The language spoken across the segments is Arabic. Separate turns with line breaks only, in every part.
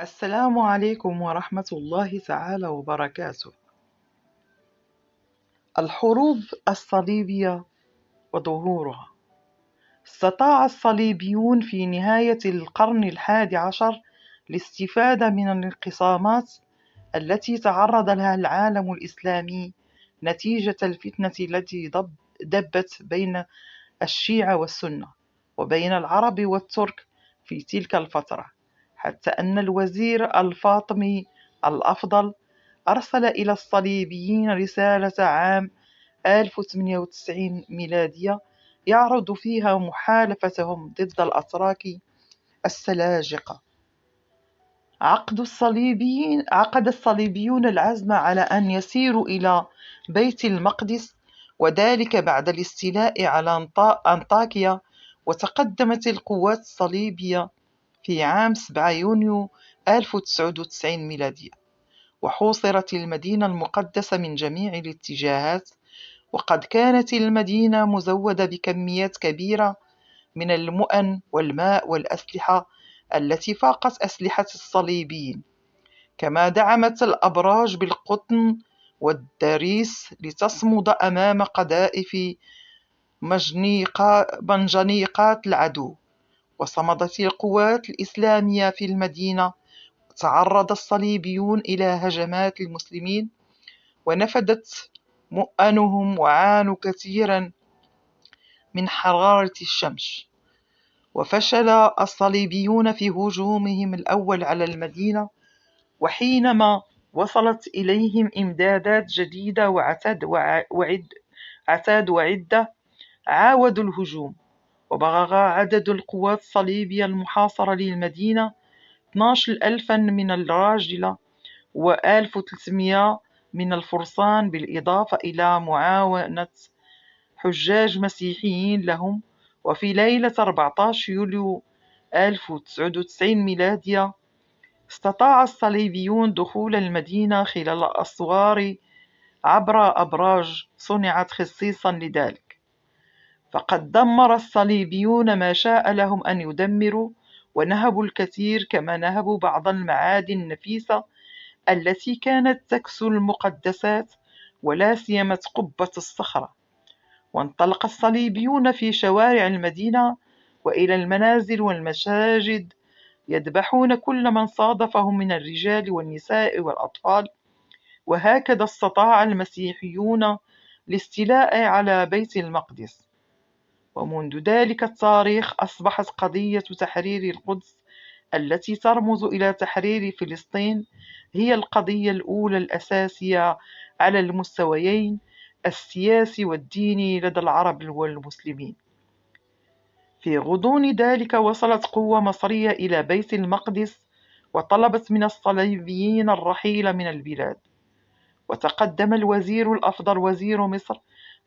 السلام عليكم ورحمة الله تعالى وبركاته. الحروب الصليبية وظهورها. استطاع الصليبيون في نهاية القرن ال11 الاستفادة من الانقسامات التي تعرض لها العالم الإسلامي نتيجة الفتنة التي دبت بين الشيعة والسنة وبين العرب والترك في تلك الفترة، حتى أن الوزير الفاطمي الأفضل أرسل إلى الصليبيين رسالة عام 1098 ميلادية يعرض فيها محالفتهم ضد الأتراك السلاجقة. عقد الصليبيون العزم على أن يسيروا إلى بيت المقدس، وذلك بعد الاستيلاء على أنطاكيا. وتقدمت القوات الصليبية في عام 7 يونيو 1099 ميلادية، وحوصرت المدينة المقدسة من جميع الاتجاهات، وقد كانت المدينة مزودة بكميات كبيرة من المؤن والماء والأسلحة التي فاقت أسلحة الصليبيين، كما دعمت الأبراج بالقطن والدريس لتصمد أمام قذائف منجنيقات العدو. وصمدت القوات الإسلامية في المدينة، وتعرض الصليبيون إلى هجمات المسلمين ونفدت مؤنهم وعانوا كثيرا من حرارة الشمس. وفشل الصليبيون في هجومهم الأول على المدينة، وحينما وصلت إليهم إمدادات جديدة وعتاد وعدة عاودوا الهجوم، وبلغ عدد القوات الصليبية المحاصرة للمدينة 12,000 من الراجلة و1300 من الفرسان، بالإضافة إلى معاونة حجاج مسيحيين لهم. وفي ليلة 14 يوليو 1099 ميلادية استطاع الصليبيون دخول المدينة خلال الأسوار عبر أبراج صنعت خصيصا لذلك، فقد دمر الصليبيون ما شاء لهم أن يدمروا، ونهبوا الكثير، كما نهبوا بعض المعادن النفيسة التي كانت تكسو المقدسات، ولا سيما قبة الصخرة. وانطلق الصليبيون في شوارع المدينة وإلى المنازل والمساجد، يذبحون كل من صادفهم من الرجال والنساء والأطفال. وهكذا استطاع المسيحيون الاستيلاء على بيت المقدس. ومنذ ذلك التاريخ أصبحت قضية تحرير القدس التي ترمز إلى تحرير فلسطين هي القضية الأولى الأساسية على المستويين السياسي والديني لدى العرب والمسلمين. في غضون ذلك وصلت قوة مصرية إلى بيت المقدس، وطلبت من الصليبيين الرحيل من البلاد. وتقدم الوزير الأفضل وزير مصر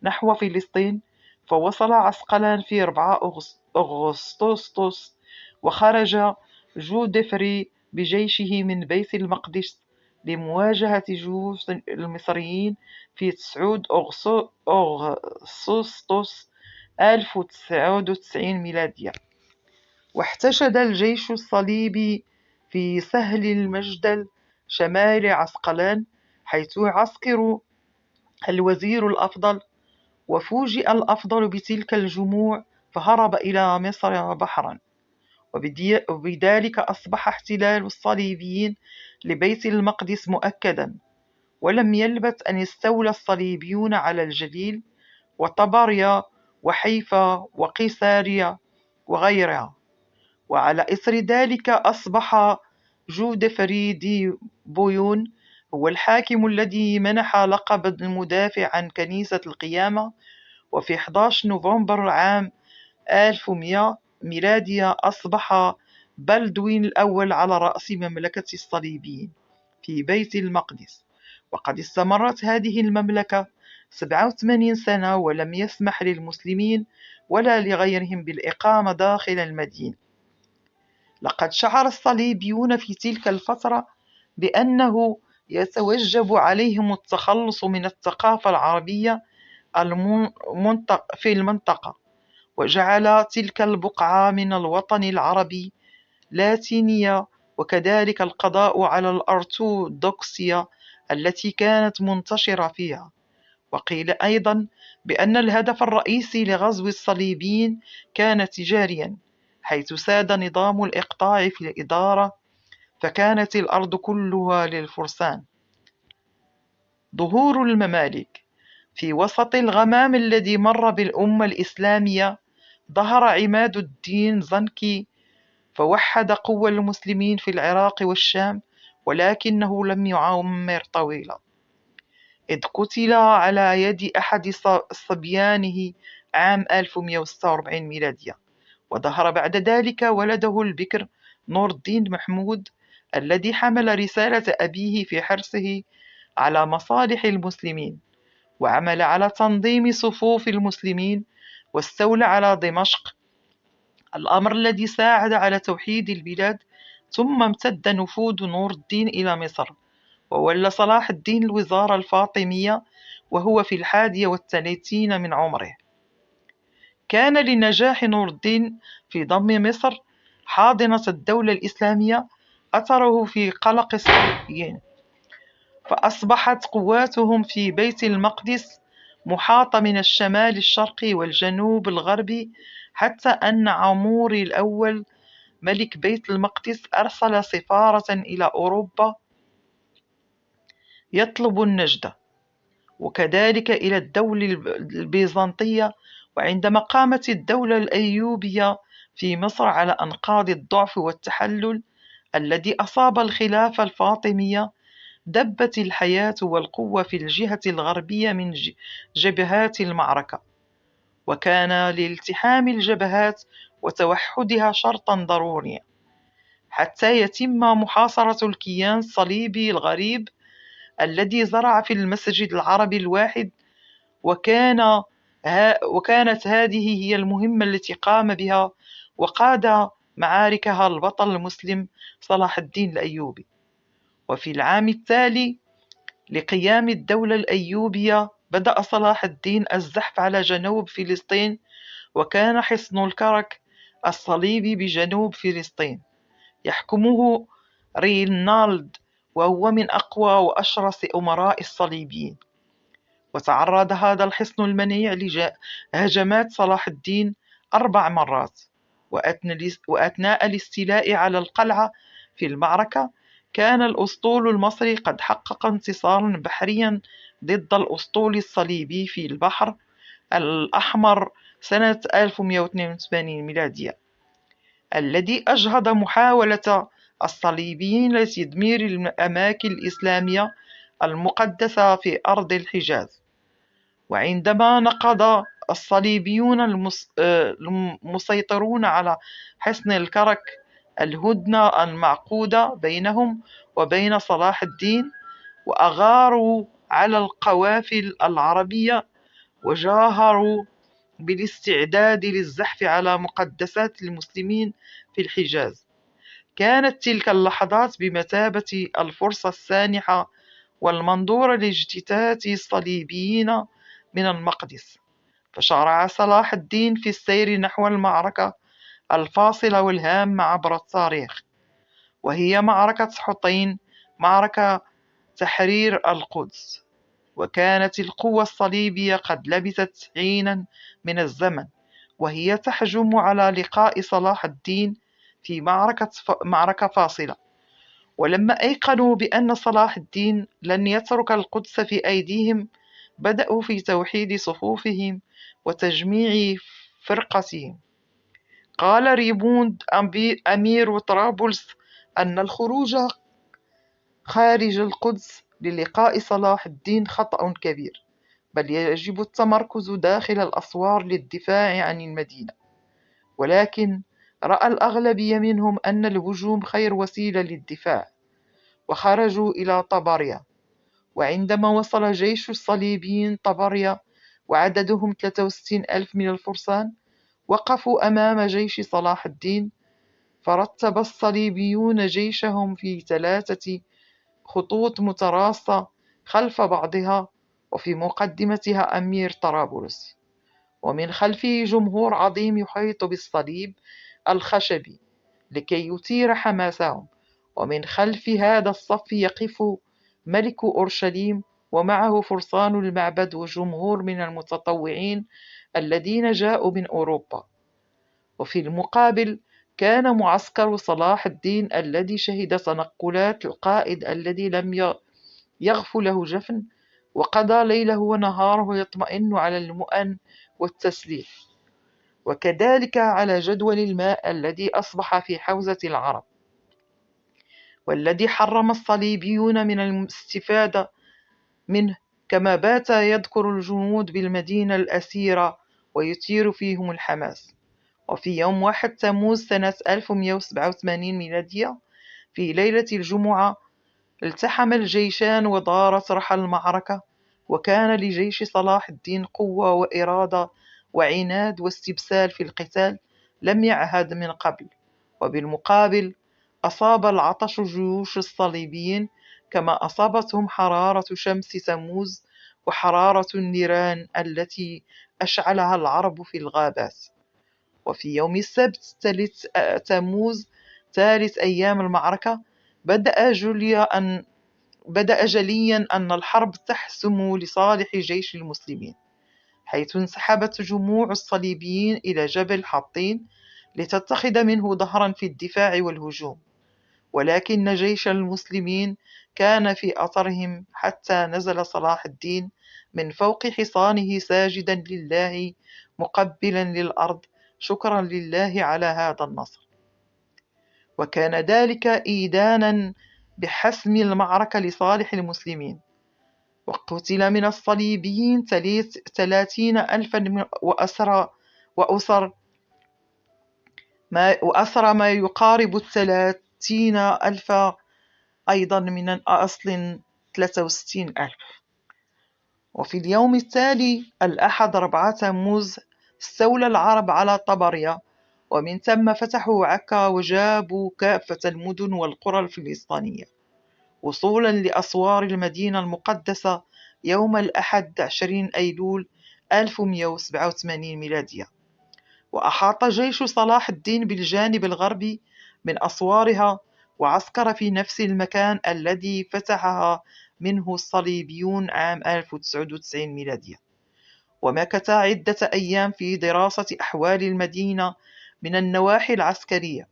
نحو فلسطين، فوصل عسقلان في 4 أغسطس، وخرج جودفري بجيشه من بيت المقدس لمواجهة جيوش المصريين في 9 أغسطس 1099 ميلادية. واحتشد الجيش الصليبي في سهل المجدل شمال عسقلان، حيث يعسكر الوزير الأفضل. وفوجئ الأفضل بتلك الجموع فهرب إلى مصر بحرا، وبذلك أصبح احتلال الصليبيين لبيت المقدس مؤكدا. ولم يلبث أن استولى الصليبيون على الجليل وطبريا وحيفا وقيساريا وغيرها. وعلى إثر ذلك أصبح جودفري دي بويون هو الحاكم الذي منح لقب المدافع عن كنيسة القيامة. وفي 11 نوفمبر عام 1100 ميلادية أصبح بلدوين الأول على رأس مملكة الصليبيين في بيت المقدس. وقد استمرت هذه المملكة 87 سنة، ولم يسمح للمسلمين ولا لغيرهم بالإقامة داخل المدينة. لقد شعر الصليبيون في تلك الفترة بأنه يتوجب عليهم التخلص من الثقافة العربية في المنطقة، وجعل تلك البقعة من الوطن العربي لاتينية وكذلك القضاء على الأرثوذكسية التي كانت منتشرة فيها. وقيل أيضا بأن الهدف الرئيسي لغزو الصليبيين كان تجاريا، حيث ساد نظام الإقطاع في الإدارة، فكانت الأرض كلها للفرسان. ظهور الممالك. في وسط الغمام الذي مر بالأمة الإسلامية ظهر عماد الدين زنكي، فوحد قوى المسلمين في العراق والشام، ولكنه لم يعمر طويلا، إذ قتل على يد أحد صبيانه عام 1146 ميلادية. وظهر بعد ذلك ولده البكر نور الدين محمود، الذي حمل رسالة أبيه في حرصه على مصالح المسلمين، وعمل على تنظيم صفوف المسلمين، واستولى على دمشق، الأمر الذي ساعد على توحيد البلاد. ثم امتد نفوذ نور الدين إلى مصر، وولى صلاح الدين الوزارة الفاطمية وهو في 31 من عمره. كان لنجاح نور الدين في ضم مصر حاضنة الدولة الإسلامية أثره في قلق الصليبيين، فأصبحت قواتهم في بيت المقدس محاطة من الشمال الشرقي والجنوب الغربي، حتى أن عمور الأول ملك بيت المقدس أرسل سفارة إلى أوروبا يطلب النجدة، وكذلك إلى الدولة البيزنطية. وعندما قامت الدولة الأيوبية في مصر على أنقاض الضعف والتحلل الذي أصاب الخلافة الفاطمية، دبت الحياة والقوة في الجهة الغربية من جبهات المعركة، وكان لالتحام الجبهات وتوحدها شرطا ضروريا حتى يتم محاصرة الكيان الصليبي الغريب الذي زرع في المسجد العربي الواحد. وكانت هذه هي المهمة التي قام بها وقاد معاركها البطل المسلم صلاح الدين الأيوبي. وفي العام التالي لقيام الدولة الأيوبية بدأ صلاح الدين الزحف على جنوب فلسطين، وكان حصن الكرك الصليبي بجنوب فلسطين يحكمه رينالد، وهو من أقوى وأشرس أمراء الصليبيين. وتعرض هذا الحصن المنيع لهجمات صلاح الدين 4 مرات، وأثناء الاستيلاء على القلعة في المعركة كان الأسطول المصري قد حقق انتصارا بحريا ضد الأسطول الصليبي في البحر الأحمر سنة 1182 ميلادية، الذي أجهض محاولة الصليبيين لتدمير الأماكن الإسلامية المقدسة في أرض الحجاز. وعندما نقض الصليبيون المسيطرون على حصن الكرك الهدنة المعقودة بينهم وبين صلاح الدين، وأغاروا على القوافل العربية، وجاهروا بالاستعداد للزحف على مقدسات المسلمين في الحجاز، كانت تلك اللحظات بمثابة الفرصة السانحة والمنظورة لاجتثاث الصليبيين من المقدس. فشرع صلاح الدين في السير نحو المعركة الفاصلة والهامة عبر التاريخ، وهي معركة حطين، معركة تحرير القدس. وكانت القوة الصليبية قد لبثت حينا من الزمن وهي تحجم على لقاء صلاح الدين في معركة فاصلة، ولما أيقنوا بأن صلاح الدين لن يترك القدس في أيديهم، بدأوا في توحيد صفوفهم وتجميع فرقتهم. قال ريموند أمير طرابلس أن الخروج خارج القدس للقاء صلاح الدين خطأ كبير، بل يجب التمركز داخل الأسوار للدفاع عن المدينة. ولكن رأى الأغلبية منهم أن الهجوم خير وسيلة للدفاع، وخرجوا إلى طبريا. وعندما وصل جيش الصليبيين طبريا وعددهم 63 ألف من الفرسان، وقفوا أمام جيش صلاح الدين، فرتب الصليبيون جيشهم في 3 خطوط متراصة خلف بعضها، وفي مقدمتها أمير طرابلس، ومن خلفه جمهور عظيم يحيط بالصليب الخشبي لكي يثير حماسهم. ومن خلف هذا الصف يقف ملك أورشليم ومعه فرسان المعبد وجمهور من المتطوعين الذين جاءوا من أوروبا. وفي المقابل كان معسكر صلاح الدين الذي شهد تنقلات القائد الذي لم يغف له جفن، وقضى ليله ونهاره يطمئن على المؤن والتسليح، وكذلك على جدول الماء الذي أصبح في حوزة العرب، والذي حرم الصليبيون من الاستفادة منه، كما بات يذكر الجنود بالمدينة الأسيرة ويثير فيهم الحماس. وفي يوم 1 تموز سنة 1187 ميلادية في ليلة الجمعة التحم الجيشان ودارت رحى المعركة، وكان لجيش صلاح الدين قوة وإرادة وعناد واستبسال في القتال لم يعهد من قبل. وبالمقابل أصاب العطش جيوش الصليبيين كما أصابتهم حرارة شمس تموز وحرارة النيران التي أشعلها العرب في الغابات. وفي يوم السبت ثالث تموز ثالث أيام المعركة بدأ جليا أن الحرب تحسم لصالح جيش المسلمين، حيث انسحبت جموع الصليبيين إلى جبل حطين لتتخذ منه ظهرا في الدفاع والهجوم، ولكن جيش المسلمين كان في أثرهم حتى نزل صلاح الدين من فوق حصانه ساجدا لله مقبلا للأرض شكرا لله على هذا النصر. وكان ذلك إيدانا بحسم المعركة لصالح المسلمين. وقتل من الصليبيين 30 ألفا وأسر ما يقارب 30 ألف أيضا من أصل 63 ألف. وفي اليوم التالي الأحد 4 تموز استولى العرب على طبريا، ومن ثم فتحوا عكا وجابوا كافة المدن والقرى الفلسطينية وصولا لأسوار المدينة المقدسة يوم الأحد 20 أيلول 1187 ميلادية. وأحاط جيش صلاح الدين بالجانب الغربي من أسوارها وعسكر في نفس المكان الذي فتحها منه الصليبيون عام 1099 ميلادية، ومكث عدة أيام في دراسة أحوال المدينة من النواحي العسكرية،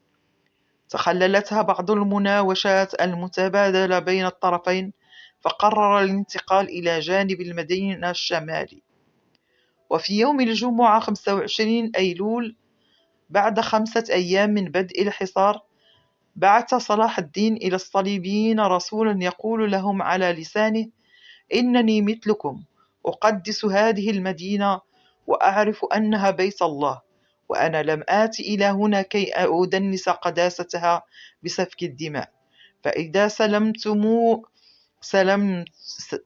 تخللتها بعض المناوشات المتبادلة بين الطرفين، فقرر الانتقال إلى جانب المدينة الشمالي. وفي يوم الجمعة 25 أيلول بعد 5 أيام من بدء الحصار بعث صلاح الدين إلى الصليبيين رسولا يقول لهم على لسانه: إنني مثلكم أقدس هذه المدينة وأعرف أنها بيت الله، وأنا لم آت إلى هنا كي أدنس قداستها بسفك الدماء، فإذا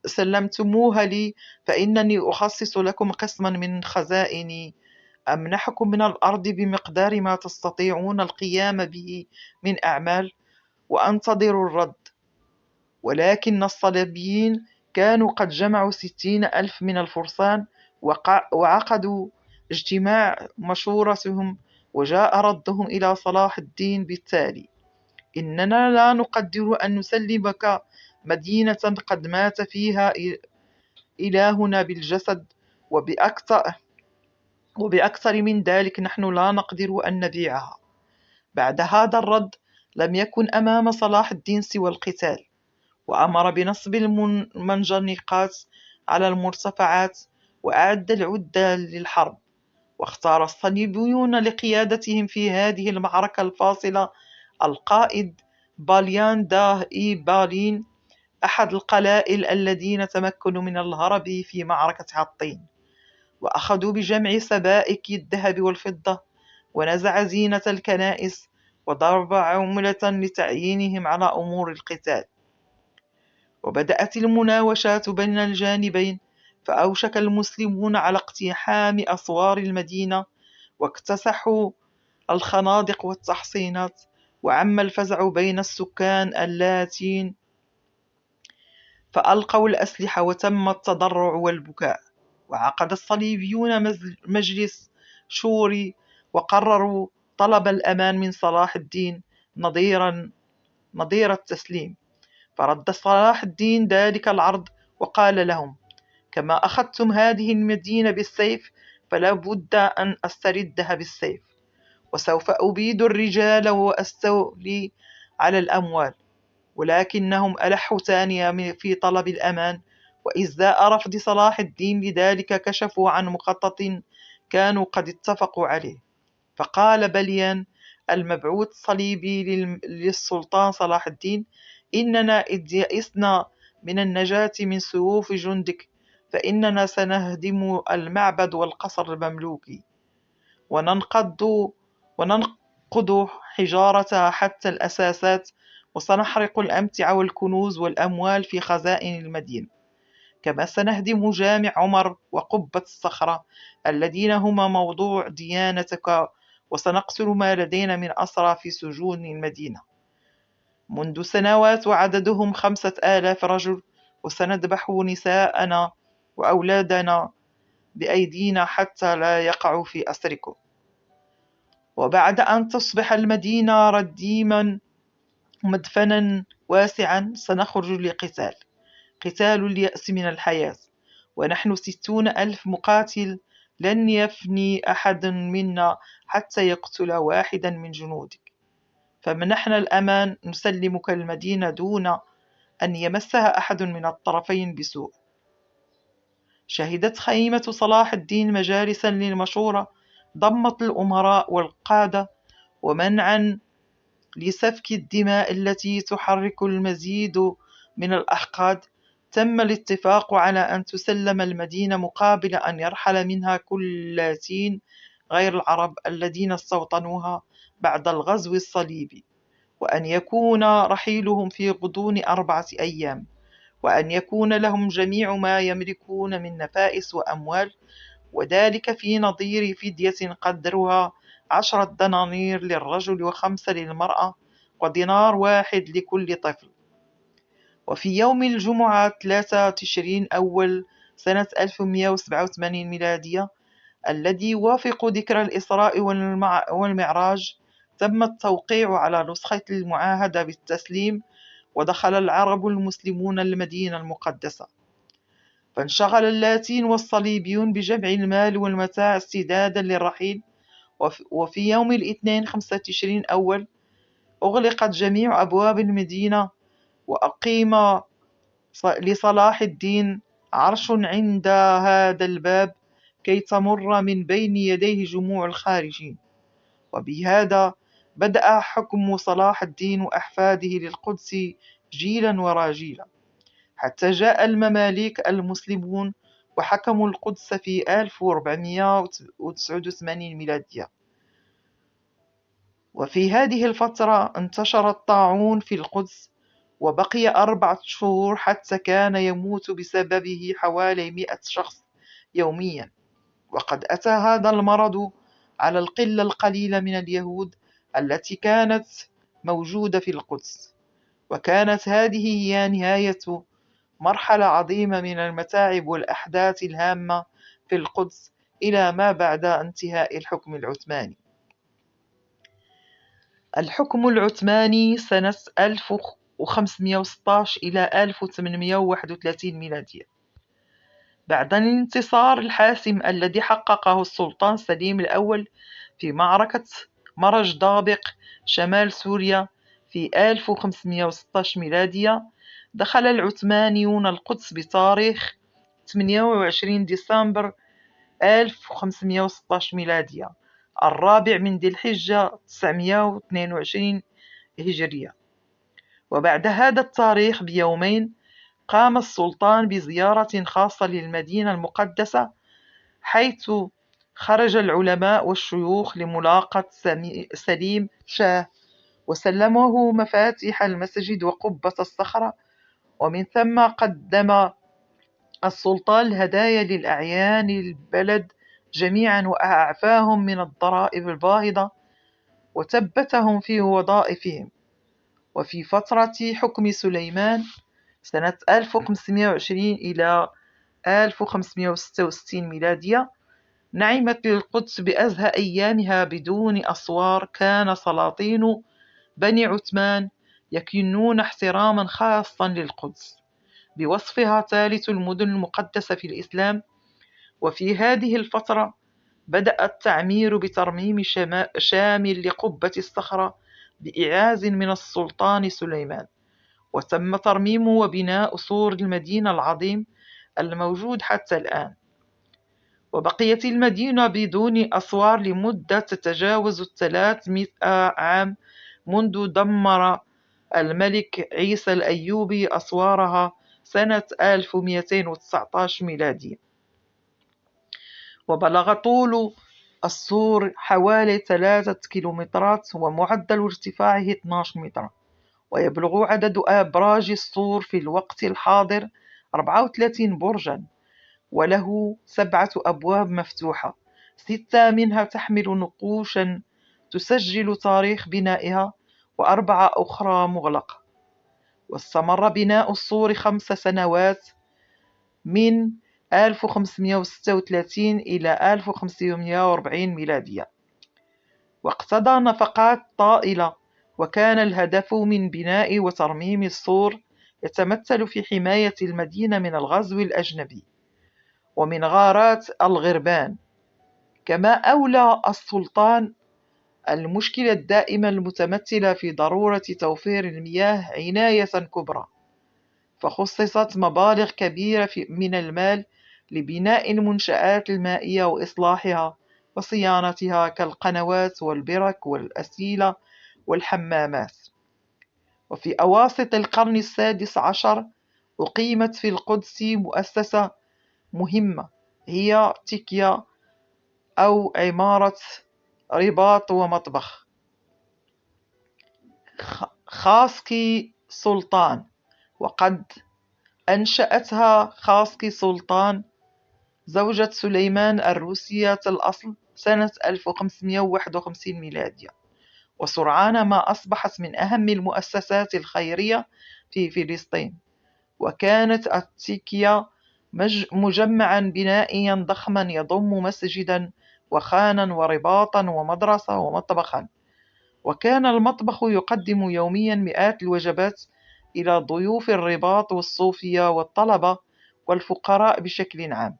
سلمتموها لي فإنني أخصص لكم قسما من خزائني أمنحكم من الأرض بمقدار ما تستطيعون القيام به من أعمال، وأنتظروا الرد. ولكن الصليبيين كانوا قد جمعوا 60 ألف من الفرسان وعقدوا اجتماع مشورتهم، وجاء ردهم إلى صلاح الدين بالتالي: إننا لا نقدر أن نسلمك مدينة قد مات فيها إلهنا بالجسد، وبأكثر من ذلك نحن لا نقدر أن نبيعها. بعد هذا الرد لم يكن أمام صلاح الدين سوى القتال، وأمر بنصب المنجنيقات على المرتفعات وأعد العدة للحرب. واختار الصليبيون لقيادتهم في هذه المعركة الفاصلة القائد باليان داه إي بالين، أحد القلائل الذين تمكنوا من الهرب في معركة حطين، وأخذوا بجمع سبائك الذهب والفضة، ونزع زينة الكنائس، وضرب عملة لتعيينهم على أمور القتال. وبدأت المناوشات بين الجانبين، فأوشك المسلمون على اقتحام أسوار المدينة، واكتسحوا الخنادق والتحصينات، وعم الفزع بين السكان اللاتين، فألقوا الأسلحة وتم التضرع والبكاء. وعقد الصليبيون مجلس شوري، وقرروا طلب الأمان من صلاح الدين نظير التسليم. فرد صلاح الدين ذلك العرض وقال لهم: كما أخذتم هذه المدينة بالسيف فلا بد أن أستردها بالسيف، وسوف أبيد الرجال وأستولي على الأموال. ولكنهم ألحوا ثانية في طلب الأمان، وإزاء رفض صلاح الدين لذلك كشفوا عن مخطط كانوا قد اتفقوا عليه. فقال بليان المبعوث الصليبي للسلطان صلاح الدين: إننا إذ يئسنا من النجاة من سيوف جندك فإننا سنهدم المعبد والقصر المملوكي وننقض حجارتها حتى الأساسات، وسنحرق الأمتعة والكنوز والأموال في خزائن المدينة، كما سنهدم جامع عمر وقبة الصخرة الذين هما موضوع ديانتك، وسنقتل ما لدينا من أسرى في سجون المدينة منذ سنوات وعددهم 5000 رجل، وسنذبح نساءنا وأولادنا بأيدينا حتى لا يقعوا في أسركم. وبعد أن تصبح المدينة رديما مدفنا واسعا سنخرج لقتال، قتال اليأس من الحياة، ونحن 60,000 مقاتل، لن يفني أحد منا حتى يقتل واحدا من جنودك، فمنحنا الأمان، نسلمك المدينة دون أن يمسها أحد من الطرفين بسوء. شهدت خيمة صلاح الدين مجالسا للمشورة ضمت الأمراء والقادة، ومنعا لسفك الدماء التي تحرك المزيد من الأحقاد تم الاتفاق على أن تسلم المدينة مقابل أن يرحل منها كل لاتين غير العرب الذين استوطنوها بعد الغزو الصليبي، وأن يكون رحيلهم في غضون 4 أيام، وأن يكون لهم جميع ما يملكون من نفائس وأموال، وذلك في نظير فدية قدرها 10 دنانير للرجل و5 للمرأة، ودينار واحد لكل طفل. وفي يوم الجمعة 3 تشرين أول سنة 1187 ميلادية الذي يوافق ذكرى الإسراء والمعراج تم التوقيع على نسخة المعاهدة بالتسليم، ودخل العرب المسلمون المدينة المقدسة، فانشغل اللاتين والصليبيون بجمع المال والمتاع استعدادا للرحيل. وفي يوم الاثنين 5 تشرين أول أغلقت جميع أبواب المدينة، وأقيم لصلاح الدين عرش عند هذا الباب كي تمر من بين يديه جموع الخارجين. وبهذا بدأ حكم صلاح الدين وأحفاده للقدس جيلا وراجيلا، حتى جاء المماليك المسلمون وحكموا القدس في 1489 ميلادية. وفي هذه الفترة انتشر الطاعون في القدس، وبقي 4 شهور حتى كان يموت بسببه حوالي 100 شخص يوميا. وقد أتى هذا المرض على القلة القليلة من اليهود التي كانت موجودة في القدس، وكانت هذه هي نهاية مرحلة عظيمة من المتاعب والأحداث الهامة في القدس إلى ما بعد انتهاء الحكم العثماني. الحكم العثماني سنة 1516 إلى 1831 ميلادية. بعد الانتصار الحاسم الذي حققه السلطان سليم الأول في معركة مرج دابق شمال سوريا في 1516 ميلادية، دخل العثمانيون القدس بتاريخ 28 ديسمبر 1516 ميلادية، الرابع من ذي الحجة 922 هجرية. وبعد هذا التاريخ بيومين قام السلطان بزيارة خاصة للمدينة المقدسة، حيث خرج العلماء والشيوخ لملاقاة سليم شاه، وسلمه مفاتيح المسجد وقبة الصخرة، ومن ثم قدم السلطان الهدايا للأعيان البلد جميعا، وأعفاهم من الضرائب الباهظة، وثبتهم في وظائفهم. وفي فترة حكم سليمان سنة 1520 إلى 1566 ميلادية نعمت القدس بأزهى أيامها بدون أسوار. كان سلاطين بني عثمان يكنون احتراما خاصا للقدس بوصفها ثالث المدن المقدسة في الإسلام. وفي هذه الفترة بدأ التعمير بترميم شامل لقبة الصخرة بإعاز من السلطان سليمان، وتم ترميمه وبناء سور المدينة العظيم الموجود حتى الآن. وبقيت المدينة بدون أسوار لمدة تتجاوز 300 عام منذ دمر الملك عيسى الأيوبي أسوارها سنة 1219 ميلادي. وبلغ طول السور حوالي 3 كيلومترات ومعدل ارتفاعه 12 مترا، ويبلغ عدد أبراج السور في الوقت الحاضر 34 برجا، وله 7 أبواب مفتوحة، 6 منها تحمل نقوشا تسجل تاريخ بنائها، و4 أخرى مغلقة. واستمر بناء السور 5 سنوات من 1536 إلى 1540 ميلادية، واقتضى نفقات طائلة. وكان الهدف من بناء وترميم السور يتمثل في حماية المدينة من الغزو الأجنبي ومن غارات الغربان. كما أولى السلطان المشكلة الدائمة المتمثلة في ضرورة توفير المياه عناية كبرى، فخصصت مبالغ كبيرة من المال لبناء المنشآت المائية وإصلاحها وصيانتها كالقنوات والبرك والأسيلة والحمامات. وفي أواسط القرن السادس عشر أقيمت في القدس مؤسسة مهمة هي تيكيا أو عمارة رباط ومطبخ خاسكي سلطان، وقد أنشأتها خاسكي سلطان زوجة سليمان الروسية الأصل سنة 1551 ميلادية، وسرعان ما أصبحت من أهم المؤسسات الخيرية في فلسطين. وكانت التيكيا مجمعا بنائيا ضخما يضم مسجدا وخانا ورباطا ومدرسة ومطبخا، وكان المطبخ يقدم يوميا مئات الوجبات إلى ضيوف الرباط والصوفية والطلبة والفقراء بشكل عام.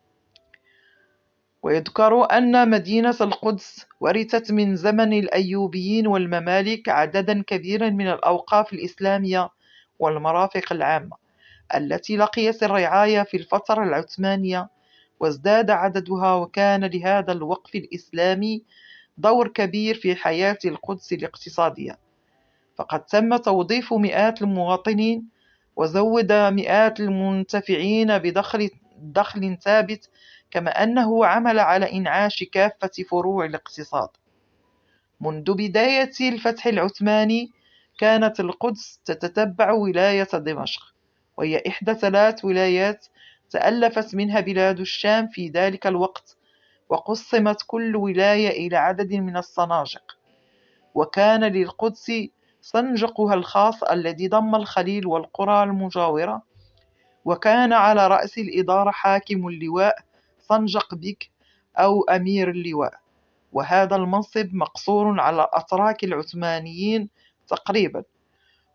ويذكر أن مدينة القدس ورثت من زمن الأيوبيين والمماليك عددا كبيرا من الأوقاف الإسلامية والمرافق العامة التي لقيت الرعاية في الفترة العثمانية، وازداد عددها. وكان لهذا الوقف الإسلامي دور كبير في حياة القدس الاقتصادية، فقد تم توظيف مئات المواطنين وزود مئات المنتفعين بدخل ثابت، كما أنه عمل على إنعاش كافة فروع الاقتصاد. منذ بداية الفتح العثماني كانت القدس تتتبع ولاية دمشق، وهي إحدى 3 ولايات تألفت منها بلاد الشام في ذلك الوقت، وقسمت كل ولاية إلى عدد من الصناجق. وكان للقدس صنجقها الخاص الذي ضم الخليل والقرى المجاورة، وكان على رأس الإدارة حاكم اللواء صنجق بك أو أمير اللواء، وهذا المنصب مقصور على الأتراك العثمانيين تقريبا.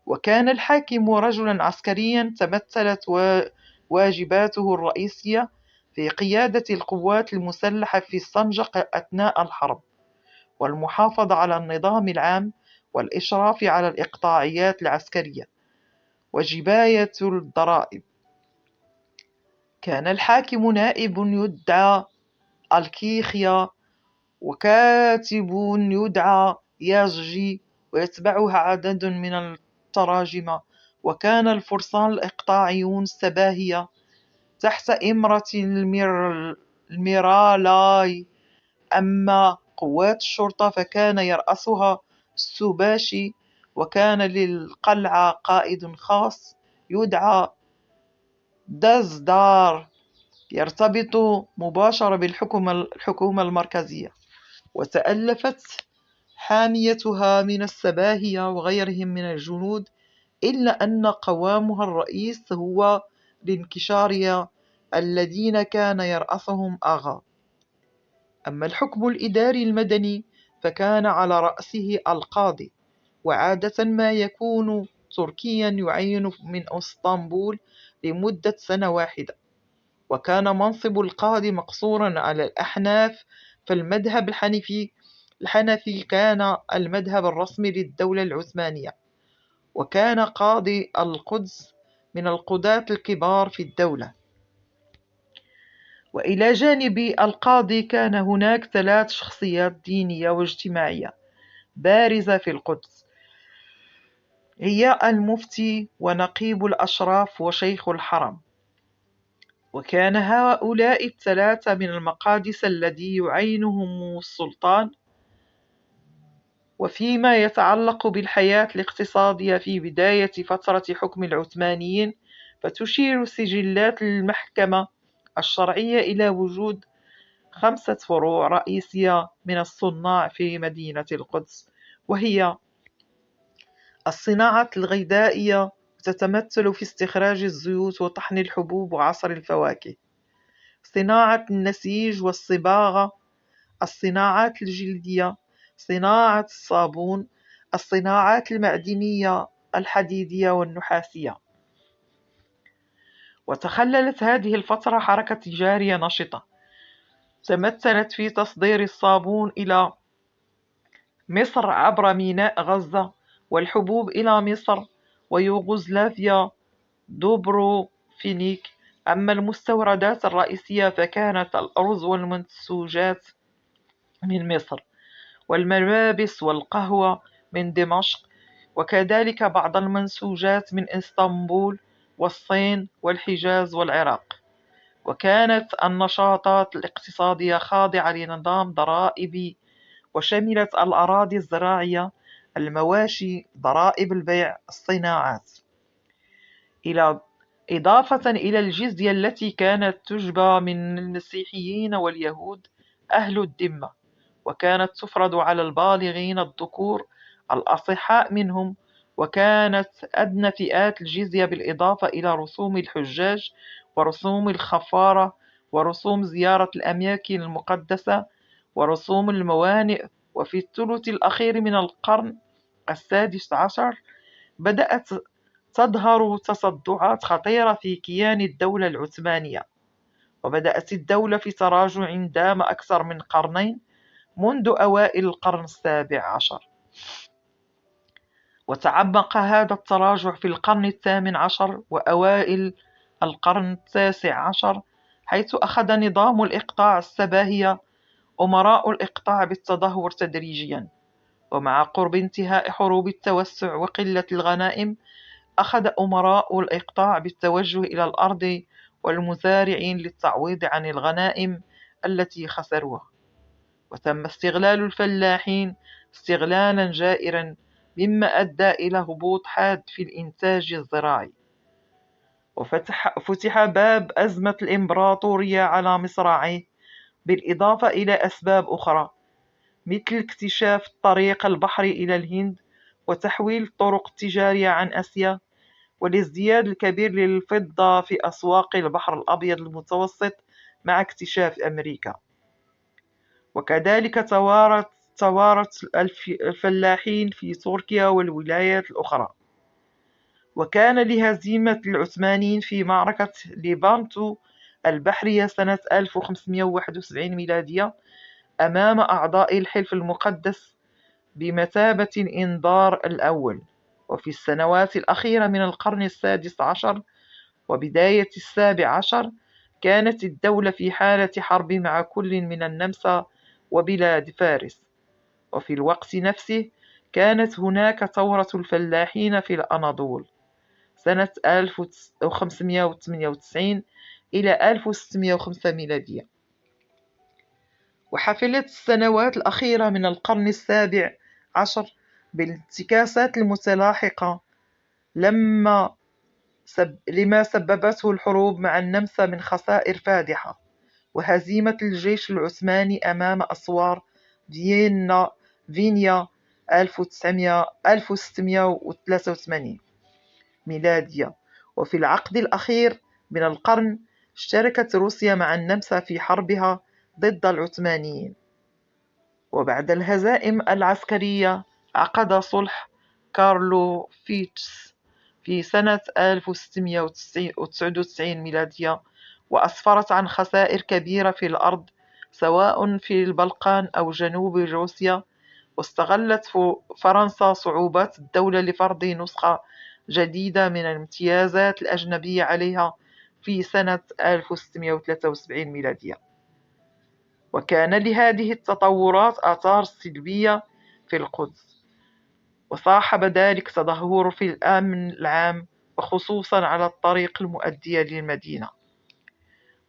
وكان الحاكم رجلا عسكريا تمثلت واجباته الرئيسية في قيادة القوات المسلحة في الصنجق أثناء الحرب، والمحافظة على النظام العام، والإشراف على الإقطاعيات العسكرية، وجباية الضرائب. كان الحاكم نائب يدعى الكيخيا، وكاتب يدعى يازجي، ويتبعها عدد من التراجمة. وكان الفرسان الإقطاعيون السباهية تحت إمرة الميرالاي. أما قوات الشرطة فكان يرأسها السباشي، وكان للقلعة قائد خاص يدعى دزدار يرتبط مباشرة بالحكومة المركزية. وتألفت حاميتها من السباهية وغيرهم من الجنود، إلا أن قوامها الرئيس هو الانكشارية الذين كان يرأسهم آغا. أما الحكم الإداري المدني فكان على رأسه القاضي، وعادة ما يكون تركيا يعين من اسطنبول لمدة سنة واحدة. وكان منصب القاضي مقصورا على الأحناف، فالمذهب الحنفي كان المذهب الرسمي للدولة العثمانية. وكان قاضي القدس من القضاة الكبار في الدولة. وإلى جانب القاضي كان هناك 3 شخصيات دينية واجتماعية بارزة في القدس، هي المفتي ونقيب الأشراف وشيخ الحرم. وكان هؤلاء ال3 من المقادس الذي يعينهم السلطان. وفيما يتعلق بالحياة الاقتصادية في بداية فترة حكم العثمانيين، فتشير سجلات المحكمة الشرعية إلى وجود 5 فروع رئيسية من الصناع في مدينة القدس، وهي الصناعة الغذائية، تتمثل في استخراج الزيوت وطحن الحبوب وعصر الفواكه، صناعة النسيج والصباغة، الصناعات الجلدية، صناعة الصابون، الصناعات المعدنية الحديدية والنحاسية. وتخللت هذه الفترة حركة تجارية نشطة، تمثلت في تصدير الصابون إلى مصر عبر ميناء غزة، والحبوب إلى مصر ويوغوسلافيا دوبروفينيك. أما المستوردات الرئيسية فكانت الأرز والمنسوجات من مصر، والملابس والقهوة من دمشق، وكذلك بعض المنسوجات من إسطنبول والصين والحجاز والعراق. وكانت النشاطات الاقتصادية خاضعة لنظام ضرائبي، وشملت الأراضي الزراعية، المواشي، ضرائب البيع، الصناعات، إضافة إلى الجزية التي كانت تجبى من المسيحيين واليهود أهل الذمة، وكانت تفرض على البالغين الذكور الأصحاء منهم. وكانت أدنى فئات الجزية بالإضافة إلى رسوم الحجاج ورسوم الخفارة ورسوم زيارة الأماكن المقدسة ورسوم الموانئ. وفي الثلث الأخير من القرن ال16 بدأت تظهر تصدعات خطيرة في كيان الدولة العثمانية، وبدأت الدولة في تراجع دام أكثر من قرنين منذ أوائل القرن ال17. وتعمق هذا التراجع في القرن ال18 وأوائل القرن ال19، حيث أخذ نظام الإقطاع السباهية أمراء الإقطاع بالتدهور تدريجيا. ومع قرب انتهاء حروب التوسع وقلة الغنائم، أخذ أمراء الإقطاع بالتوجه إلى الأرض والمزارعين للتعويض عن الغنائم التي خسروها. وتم استغلال الفلاحين استغلالا جائرا، مما أدى إلى هبوط حاد في الإنتاج الزراعي. وفتح باب أزمة الإمبراطورية على مصراعيه، بالإضافة إلى أسباب أخرى مثل اكتشاف الطريق البحري إلى الهند وتحويل الطرق التجارية عن آسيا، والازدياد الكبير للفضة في أسواق البحر الأبيض المتوسط مع اكتشاف أمريكا. وكذلك توارت الفلاحين في تركيا والولايات الأخرى. وكان لهزيمة العثمانيين في معركة ليبانتو البحرية سنة 1571 ميلادية أمام أعضاء الحلف المقدس بمثابة الإنذار الأول. وفي السنوات الأخيرة من القرن ال16 وبداية ال17 كانت الدولة في حالة حرب مع كل من النمسا وبلاد فارس. وفي الوقت نفسه كانت هناك ثورة الفلاحين في الأناضول سنة 1598 إلى 1605 ميلادية. وحفلت السنوات الأخيرة من القرن ال17 بالانتكاسات المتلاحقة لما سببته الحروب مع النمسا من خسائر فادحة، وهزيمة الجيش العثماني أمام أسوار فيينا 1683 ميلادية. وفي العقد الأخير من القرن اشتركت روسيا مع النمسا في حربها ضد العثمانيين. وبعد الهزائم العسكرية عقد صلح كارلوفيتش في سنة 1699 ميلادية، وأسفرت عن خسائر كبيرة في الأرض سواء في البلقان أو جنوب روسيا. واستغلت فرنسا صعوبات الدولة لفرض نسخة جديدة من الامتيازات الأجنبية عليها في سنة 1673 ميلادية. وكان لهذه التطورات آثار سلبية في القدس، وصاحب ذلك تدهور في الأمن العام، وخصوصا على الطريق المؤدية للمدينة.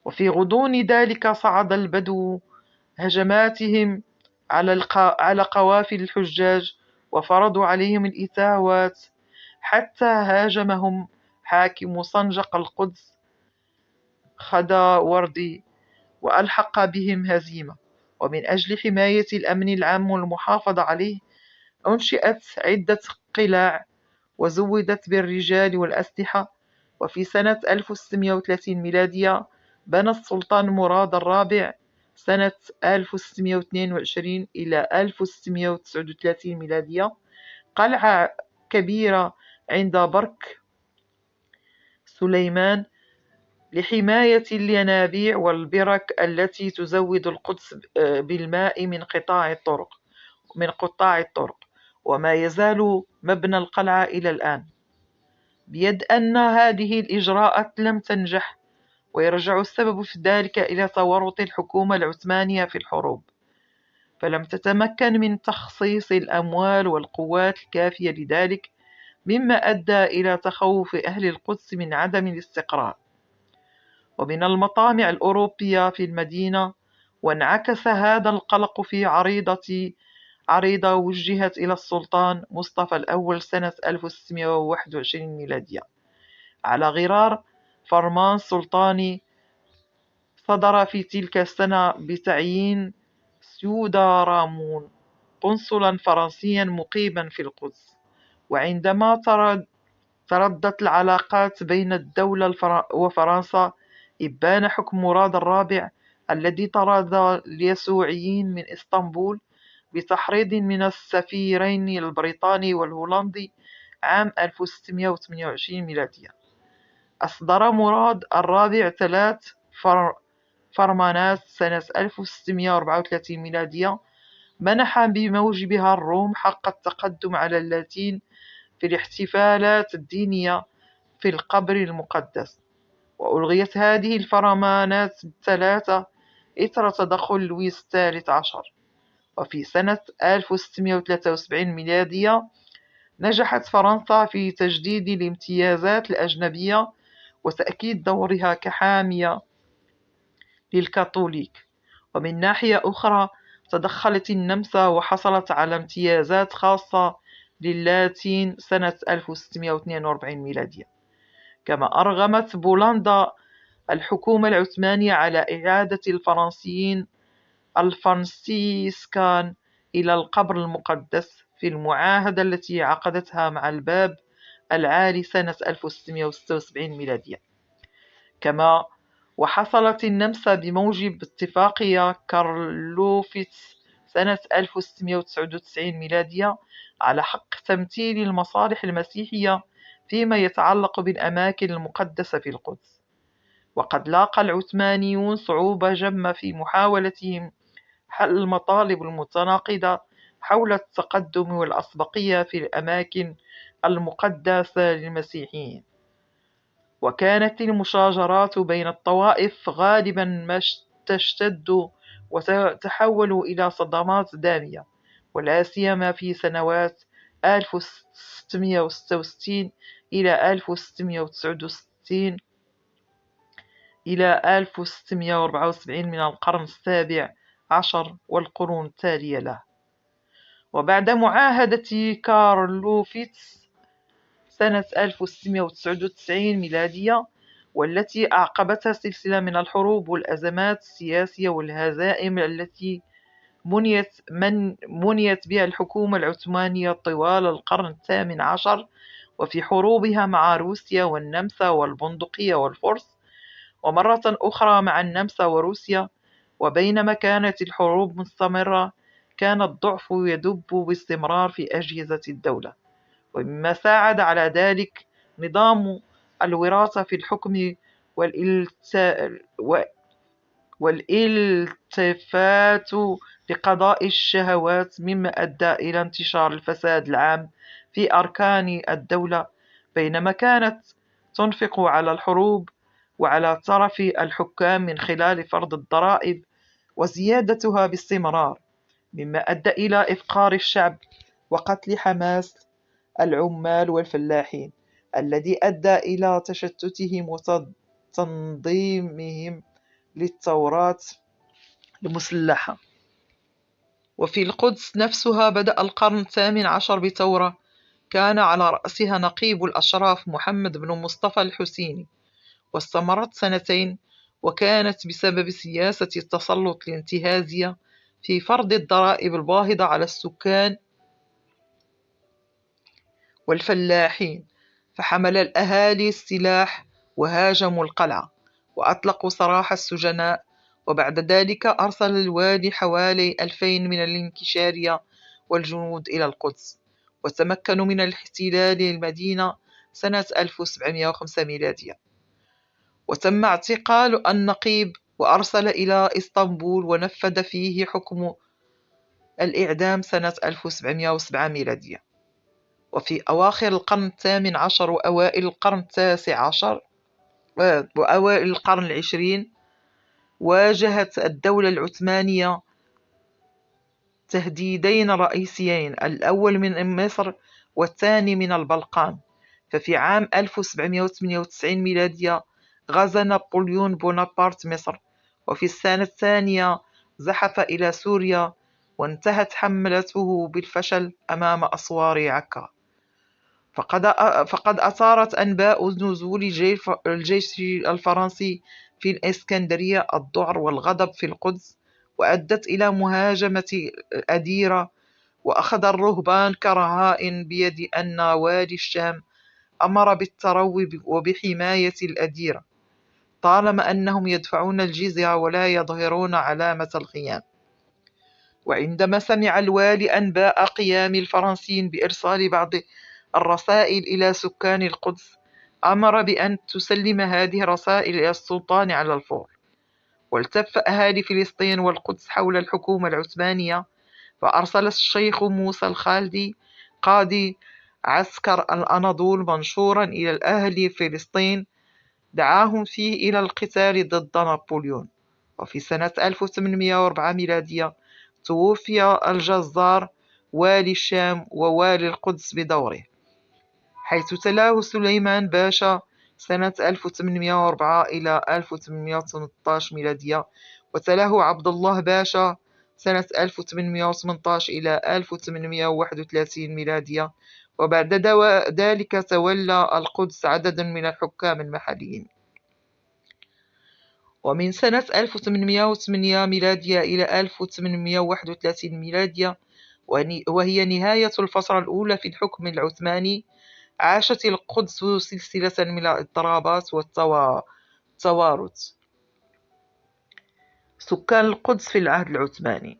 وفي غضون ذلك صعد البدو هجماتهم على قوافل الحجاج، وفرضوا عليهم الإتاوات، حتى هاجمهم حاكم صنجق القدس خداوردي وألحق بهم هزيمة. ومن أجل حماية الأمن العام والمحافظة عليه أنشئت عدة قلاع وزودت بالرجال والأسلحة. وفي سنة 1630 ميلادية بنى السلطان مراد الرابع سنة 1622 إلى 1639 ميلادية قلعة كبيرة عند برك سليمان لحماية الينابيع والبرك التي تزود القدس بالماء من قطاع الطرق، وما يزال مبنى القلعة إلى الآن، بيد أن هذه الإجراءات لم تنجح، ويرجع السبب في ذلك إلى تورط الحكومة العثمانية في الحروب، فلم تتمكن من تخصيص الأموال والقوات الكافية لذلك، مما أدى إلى تخوف أهل القدس من عدم الاستقرار. ومن المطامع الأوروبية في المدينة، وانعكس هذا القلق في عريضة وجهت إلى السلطان مصطفى الأول سنة 1621 ميلادية على غرار فرمان سلطاني صدر في تلك السنة بتعيين سيودا رامون قنصلا فرنسيا مقيما في القدس. وعندما تردت العلاقات بين الدولة وفرنسا، إبان حكم مراد الرابع الذي طرد اليسوعيين من إسطنبول بتحريض من السفيرين البريطاني والهولندي عام 1628 ميلادية. أصدر مراد الرابع 3 فرمانات سنة 1634 ميلادية منح بموجبها الروم حق التقدم على اللاتين في الاحتفالات الدينية في القبر المقدس. وألغيت هذه الفرمانات الثلاثة إثر تدخل لويس الثالث عشر. وفي سنة 1673 ميلادية نجحت فرنسا في تجديد الامتيازات الأجنبية وتأكيد دورها كحامية للكاثوليك. ومن ناحية أخرى تدخلت النمسا وحصلت على امتيازات خاصة للاتين سنة 1642 ميلادية. كما أرغمت بولندا الحكومة العثمانية على إعادة الفرنسيين الفرنسيسكان إلى القبر المقدس في المعاهدة التي عقدتها مع الباب العالي سنة 1676 ميلادية. كما وحصلت النمسا بموجب اتفاقية كارلوفيتس سنة 1699 ميلادية على حق تمثيل المصالح المسيحية فيما يتعلق بالأماكن المقدسة في القدس. وقد لاقى العثمانيون صعوبة جمة في محاولتهم حل المطالب المتناقضة حول التقدم والأسبقية في الأماكن المقدسة للمسيحيين. وكانت المشاجرات بين الطوائف غالبا ما تشتد وتتحول إلى صدمات دامية، ولا سيما في سنوات 1666 إلى 1669 إلى 1674 من القرن السابع عشر والقرون التالية له. وبعد معاهدة كارلوفيتس سنة 1699 ميلادية، والتي أعقبتها سلسلة من الحروب والأزمات السياسية والهزائم التي منيت بها الحكومة العثمانية طوال القرن الثامن عشر، وفي حروبها مع روسيا والنمسا والبندقية والفرس، ومرة أخرى مع النمسا وروسيا. وبينما كانت الحروب مستمرة، كان الضعف يدب باستمرار في أجهزة الدولة، ومما ساعد على ذلك نظام الوراثة في الحكم والالتفات لقضاء الشهوات، مما أدى إلى انتشار الفساد العام في أركان الدولة، بينما كانت تنفق على الحروب وعلى ترف الحكام من خلال فرض الضرائب وزيادتها باستمرار، مما أدى إلى إفقار الشعب وقتل حماس العمال والفلاحين، الذي أدى إلى تشتتهم وتنظيمهم للثورات المسلحة. وفي القدس نفسها بدأ القرن الثامن عشر بثورة كان على رأسها نقيب الأشراف محمد بن مصطفى الحسيني، واستمرت سنتين، وكانت بسبب سياسة التسلط الانتهازية في فرض الضرائب الباهظة على السكان والفلاحين، فحمل الأهالي السلاح وهاجموا القلعة وأطلقوا سراح السجناء. وبعد ذلك أرسل الوالي حوالي 2000 من الانكشارية والجنود إلى القدس، وتمكنوا من الاحتلال المدينة سنة 1705 ميلادية. وتم اعتقال النقيب وأرسل إلى إسطنبول، ونفذ فيه حكم الإعدام سنة 1707 ميلادية. وفي أواخر القرن الثامن عشر وأوائل القرن التاسع عشر وأوائل القرن العشرين واجهت الدولة العثمانية تهديدين رئيسيين، الأول من مصر والثاني من البلقان. ففي عام 1798 ميلادية غزا نابليون بونابرت مصر، وفي السنة الثانية زحف إلى سوريا، وانتهت حملته بالفشل أمام أسوار عكا. فقد أثارت أنباء نزول الجيش الفرنسي في الإسكندرية الذعر والغضب في القدس، وأدت إلى مهاجمة أديرة، وأخذ الرهبان كرهائن بيد أن والي الشام أمر بالتروي وبحماية الأديرة، طالما أنهم يدفعون الجزية ولا يظهرون علامة الخيانة. وعندما سمع الوالي أنباء قيام الفرنسيين بإرسال بعض الرسائل إلى سكان القدس، أمر بأن تسلم هذه الرسائل إلى السلطان على الفور. والتف أهالي فلسطين والقدس حول الحكومة العثمانية، فأرسل الشيخ موسى الخالدي قاضي عسكر الأناضول منشورا إلى الأهل فلسطين دعاهم فيه إلى القتال ضد نابليون. وفي سنة 1804 ميلادية توفي الجزار والي الشام ووالي القدس بدوره، حيث تلاه سليمان باشا سنة 1804 إلى 1818 ميلادية، وتلاه عبد الله باشا سنة 1818 إلى 1831 ميلادية. وبعد ذلك تولى القدس عدد من الحكام المحليين. ومن سنة 1808 ميلادية إلى 1831 ميلادية، وهي نهاية الفترة الأولى في الحكم العثماني، عاشت القدس سلسلة من الاضطرابات والتوارث. سكان القدس في العهد العثماني: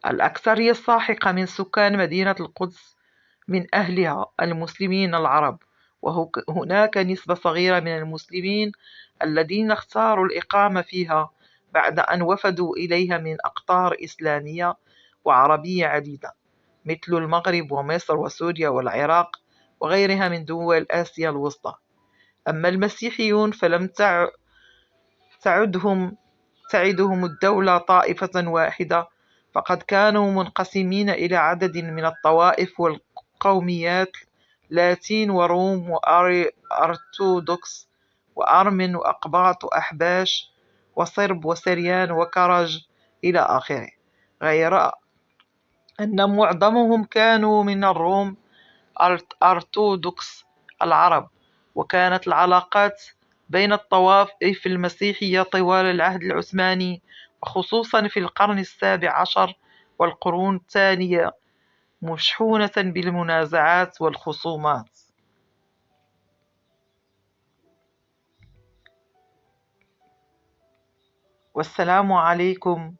الأكثرية الساحقة من سكان مدينة القدس من أهلها المسلمين العرب، وهناك نسبة صغيرة من المسلمين الذين اختاروا الإقامة فيها بعد أن وفدوا إليها من أقطار إسلامية وعربية عديدة، مثل المغرب ومصر وسوريا والعراق وغيرها من دول آسيا الوسطى. أما المسيحيون فلم تعدهم الدولة طائفة واحدة، فقد كانوا منقسمين إلى عدد من الطوائف والقوميات: لاتين وروم وأرثوذكس وأرمن وأقباط وأحباش وصرب وسريان وكرج إلى آخره، غير أن معظمهم كانوا من الروم أرثوذكس العرب. وكانت العلاقات بين الطوائف المسيحية طوال العهد العثماني، وخصوصا في القرن السابع عشر والقرون التالية، مشحونة بالمنازعات والخصومات. والسلام عليكم